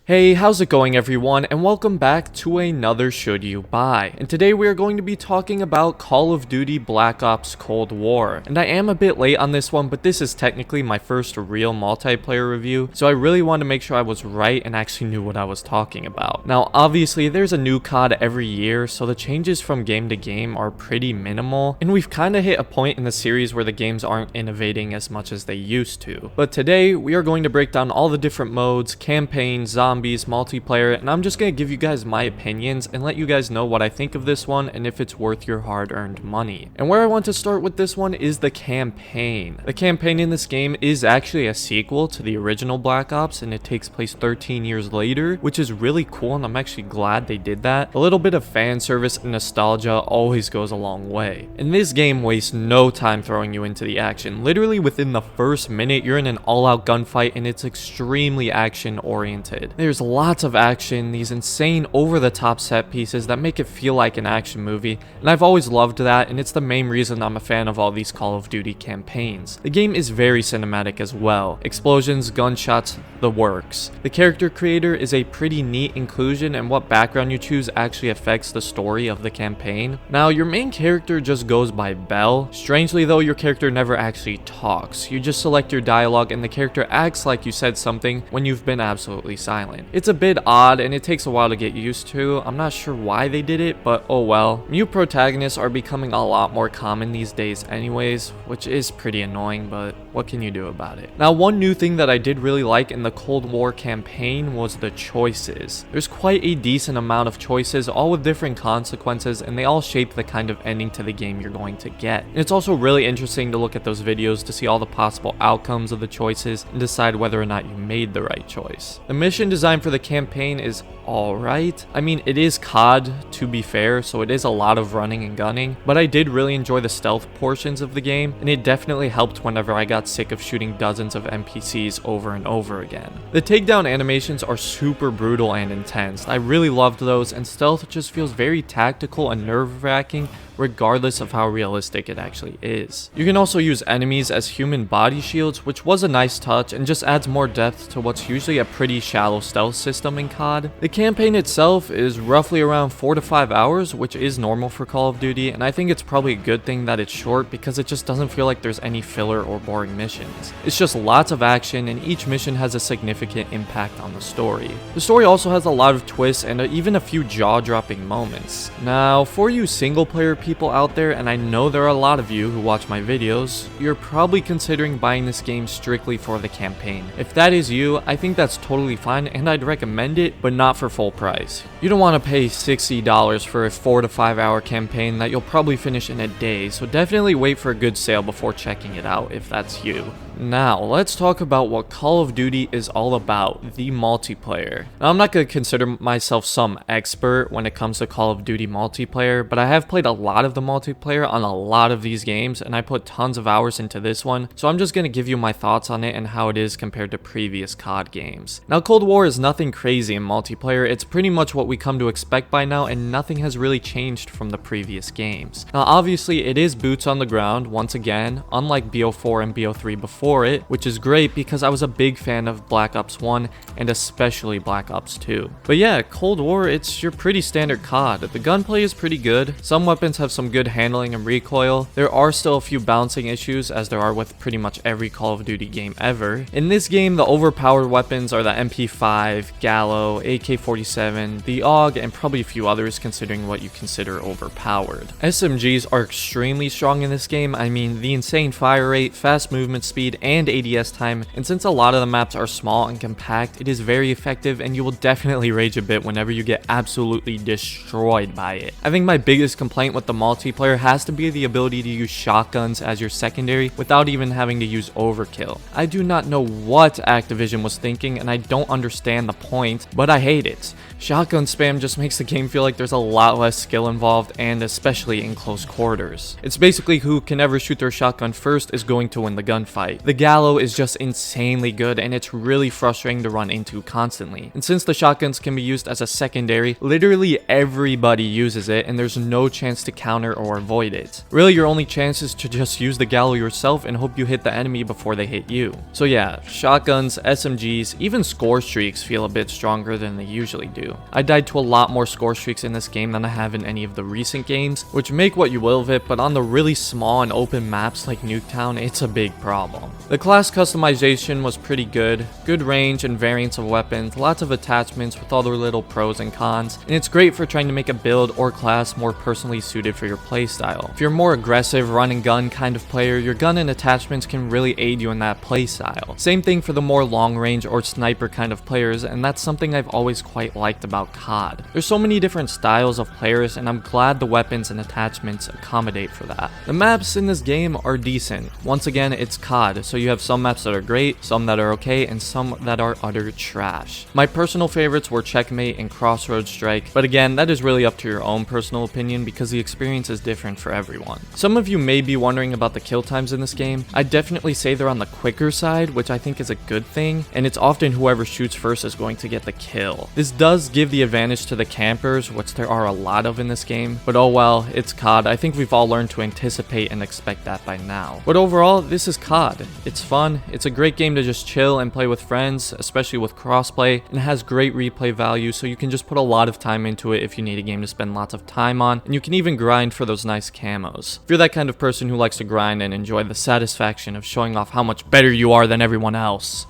Hey, how's it going everyone, and welcome back to another Should You Buy. And today we are going to be talking about Call of Duty Black Ops Cold War. And I am a bit late on this one, but this is technically my first real multiplayer review, so I really wanted to make sure I was right and actually knew what I was talking about. Now, obviously, there's a new COD every year, so the changes from game to game are pretty minimal, and we've kind of hit a point in the series where the games aren't innovating as much as they used to. But today, we are going to break down all the different modes, campaigns, zombies, multiplayer, and I'm just going to give you guys my opinions and let you guys know what I think of this one and if it's worth your hard-earned money. And where I want to start with this one is the campaign. The campaign in this game is actually a sequel to the original Black Ops, and it takes place 13 years later, which is really cool, and I'm actually glad they did that. A little bit of fan service and nostalgia always goes a long way. And this game wastes no time throwing you into the action. Literally within the first minute, you're in an all-out gunfight, and it's extremely action-oriented. There's lots of action, these insane over-the-top set pieces that make it feel like an action movie, and I've always loved that, and it's the main reason I'm a fan of all these Call of Duty campaigns. The game is very cinematic as well. Explosions, gunshots, the works. The character creator is a pretty neat inclusion, and what background you choose actually affects the story of the campaign. Now, your main character just goes by Belle. Strangely though, your character never actually talks. You just select your dialogue and the character acts like you said something when you've been absolutely silent. It's a bit odd and it takes a while to get used to. I'm not sure why they did it, but oh well. Mute protagonists are becoming a lot more common these days anyways, which is pretty annoying, but what can you do about it? Now, one new thing that I did really like in the Cold War campaign was the choices. There's quite a decent amount of choices, all with different consequences, and they all shape the kind of ending to the game you're going to get. And it's also really interesting to look at those videos to see all the possible outcomes of the choices and decide whether or not you made the right choice. The mission design for the campaign is alright. I mean, it is COD to be fair, so it is a lot of running and gunning, but I did really enjoy the stealth portions of the game, and it definitely helped whenever I got sick of shooting dozens of NPCs over and over again. The takedown animations are super brutal and intense. I really loved those, and stealth just feels very tactical and nerve-wracking regardless of how realistic it actually is. You can also use enemies as human body shields, which was a nice touch and just adds more depth to what's usually a pretty shallow stealth system in COD. The campaign itself is roughly around 4 to 5 hours, which is normal for Call of Duty, and I think it's probably a good thing that it's short because it just doesn't feel like there's any filler or boring missions. It's just lots of action, and each mission has a significant impact on the story. The story also has a lot of twists and even a few jaw-dropping moments. Now, for you single-player people out there, and I know there are a lot of you who watch my videos, you're probably considering buying this game strictly for the campaign. If that is you, I think that's totally fine, and I'd recommend it, but not for full price. You don't want to pay $60 for a 4 to 5 hour campaign that you'll probably finish in a day, so definitely wait for a good sale before checking it out if that's you. Now, let's talk about what Call of Duty is all about, the multiplayer. Now, I'm not going to consider myself some expert when it comes to Call of Duty multiplayer, but I have played a lot of the multiplayer on a lot of these games, and I put tons of hours into this one, so I'm just going to give you my thoughts on it and how it is compared to previous COD games. Now, Cold War is nothing crazy in multiplayer. It's pretty much what we come to expect by now, and nothing has really changed from the previous games. Now, obviously, it is boots on the ground, once again, unlike BO4 and BO3 before it, which is great because I was a big fan of Black Ops 1 and especially Black Ops 2. But yeah, Cold War, it's your pretty standard COD. The gunplay is pretty good. Some weapons have some good handling and recoil. There are still a few balancing issues, as there are with pretty much every Call of Duty game ever. In this game, the overpowered weapons are the MP5, Gallo, AK-47, the AUG, and probably a few others considering what you consider overpowered. SMGs are extremely strong in this game. I mean, the insane fire rate, fast movement speed, and ADS time, and since a lot of the maps are small and compact, it is very effective, and you will definitely rage a bit whenever you get absolutely destroyed by it. I think my biggest complaint with the multiplayer has to be the ability to use shotguns as your secondary without even having to use overkill. I do not know what Activision was thinking, and I don't understand the point, but I hate it. Shotgun spam just makes the game feel like there's a lot less skill involved, and especially in close quarters. It's basically who can ever shoot their shotgun first is going to win the gunfight. right. The Gallo is just insanely good and it's really frustrating to run into constantly. And since the shotguns can be used as a secondary, literally everybody uses it and there's no chance to counter or avoid it. Really, your only chance is to just use the Gallo yourself and hope you hit the enemy before they hit you. So yeah, shotguns, SMGs, even score streaks feel a bit stronger than they usually do. I died to a lot more score streaks in this game than I have in any of the recent games, which make what you will of it, but on the really small and open maps like Nuketown, it's a big problem. The class customization was pretty good range and variants of weapons, lots of attachments with all their little pros and cons, and it's great for trying to make a build or class more personally suited for your playstyle. If you're a more aggressive run and gun kind of player, your gun and attachments can really aid you in that playstyle. Same thing for the more long range or sniper kind of players, and that's something I've always quite liked about COD. There's so many different styles of players, and I'm glad the weapons and attachments accommodate for that. The maps in this game are decent. Once again, it's COD, so you have some maps that are great, some that are okay, and some that are utter trash. My personal favorites were Checkmate and Crossroads Strike, but again, that is really up to your own personal opinion because the experience is different for everyone. Some of you may be wondering about the kill times in this game. I'd definitely say they're on the quicker side, which I think is a good thing, and it's often whoever shoots first is going to get the kill. This does give the advantage to the campers, which there are a lot of in this game, but oh well, it's COD. I think we've all learned to anticipate and expect that by now. But overall, this is COD. It's fun, it's a great game to just chill and play with friends, especially with crossplay, and it has great replay value, so you can just put a lot of time into it if you need a game to spend lots of time on, and you can even grind for those nice camos. If you're that kind of person who likes to grind and enjoy the satisfaction of showing off how much better you are than everyone else.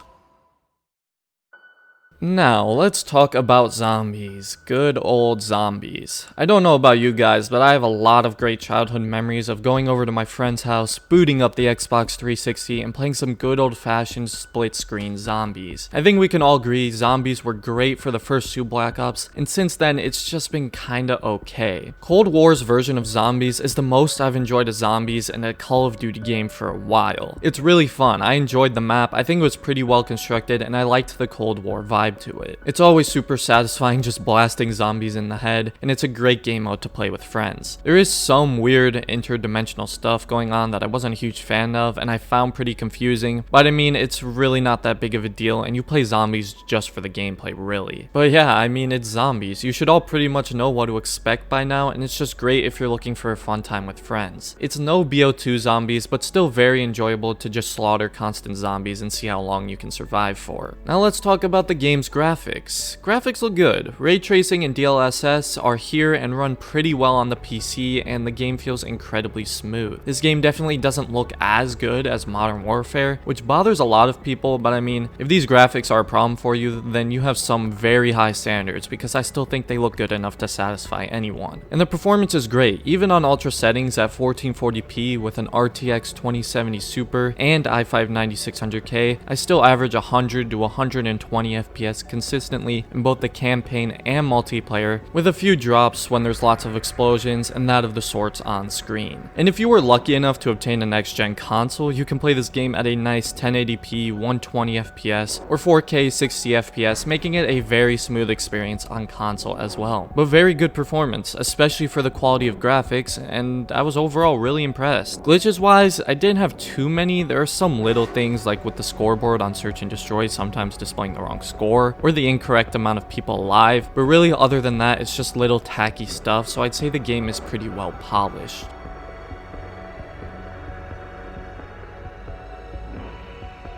Now, let's talk about zombies. Good old zombies. I don't know about you guys, but I have a lot of great childhood memories of going over to my friend's house, booting up the Xbox 360, and playing some good old-fashioned split-screen zombies. I think we can all agree zombies were great for the first two Black Ops, and since then, it's just been kinda okay. Cold War's version of zombies is the most I've enjoyed a zombies in a Call of Duty game for a while. It's really fun. I enjoyed the map, I think it was pretty well constructed, and I liked the Cold War vibe to it. It's always super satisfying just blasting zombies in the head, and it's a great game mode to play with friends. There is some weird interdimensional stuff going on that I wasn't a huge fan of, and I found pretty confusing, but I mean, it's really not that big of a deal, and you play zombies just for the gameplay, really. But yeah, I mean, it's zombies. You should all pretty much know what to expect by now, and it's just great if you're looking for a fun time with friends. It's no BO2 zombies, but still very enjoyable to just slaughter constant zombies and see how long you can survive for. Now let's talk about the game's graphics. Graphics look good. Ray tracing and DLSS are here and run pretty well on the PC, and the game feels incredibly smooth. This game definitely doesn't look as good as Modern Warfare, which bothers a lot of people, but I mean, if these graphics are a problem for you, then you have some very high standards, because I still think they look good enough to satisfy anyone. And the performance is great, even on ultra settings at 1440p with an RTX 2070 Super and i5 9600K, I still average 100 to 120 FPS consistently in both the campaign and multiplayer, with a few drops when there's lots of explosions and that of the sorts on screen. And if you were lucky enough to obtain a next-gen console, you can play this game at a nice 1080p 120 FPS or 4K 60 FPS, making it a very smooth experience on console as well. But very good performance, especially for the quality of graphics, and I was overall really impressed. Glitches wise, I didn't have too many. There are some little things like with the scoreboard on Search and Destroy sometimes displaying the wrong score, or the incorrect amount of people alive, but really other than that, it's just little tacky stuff, so I'd say the game is pretty well polished.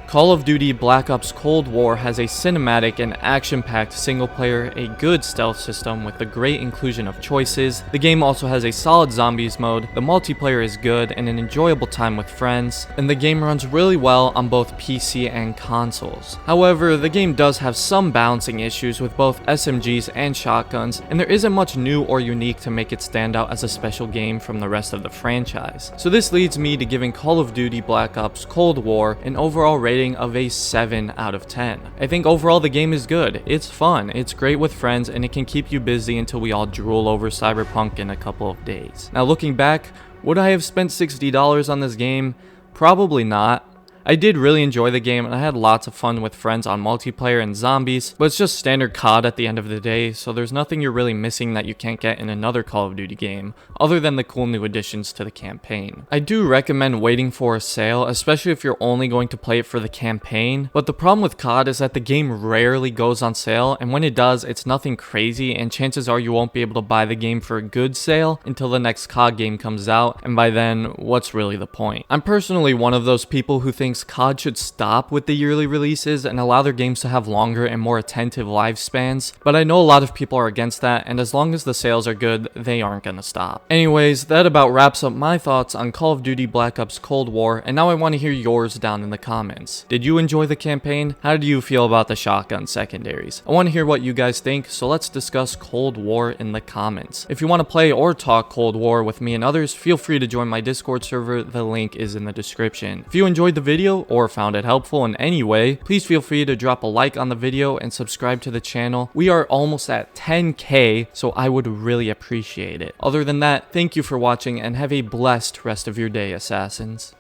Call of Duty Black Ops Cold War has a cinematic and action-packed single-player, a good stealth system with a great inclusion of choices. The game also has a solid zombies mode, the multiplayer is good and an enjoyable time with friends, and the game runs really well on both PC and consoles. However, the game does have some balancing issues with both SMGs and shotguns, and there isn't much new or unique to make it stand out as a special game from the rest of the franchise. So this leads me to giving Call of Duty Black Ops Cold War an overall rating of a 7 out of 10. I think overall the game is good, it's fun, it's great with friends, and it can keep you busy until we all drool over Cyberpunk in a couple of days. Now looking back, would I have spent $60 on this game? Probably not. I did really enjoy the game and I had lots of fun with friends on multiplayer and zombies, but it's just standard COD at the end of the day, so there's nothing you're really missing that you can't get in another Call of Duty game, other than the cool new additions to the campaign. I do recommend waiting for a sale, especially if you're only going to play it for the campaign, but the problem with COD is that the game rarely goes on sale, and when it does, it's nothing crazy, and chances are you won't be able to buy the game for a good sale until the next COD game comes out, and by then, what's really the point? I'm personally one of those people who thinks COD should stop with the yearly releases and allow their games to have longer and more attentive lifespans, but I know a lot of people are against that, and as long as the sales are good, they aren't gonna stop. Anyways, that about wraps up my thoughts on Call of Duty Black Ops Cold War, and now I want to hear yours down in the comments. Did you enjoy the campaign? How do you feel about the shotgun secondaries? I want to hear what you guys think, so let's discuss Cold War in the comments. If you want to play or talk Cold War with me and others, feel free to join my Discord server, the link is in the description. If you enjoyed the video or found it helpful in any way, please feel free to drop a like on the video and subscribe to the channel. We are almost at 10k, so I would really appreciate it. Other than that, thank you for watching and have a blessed rest of your day, Assassins.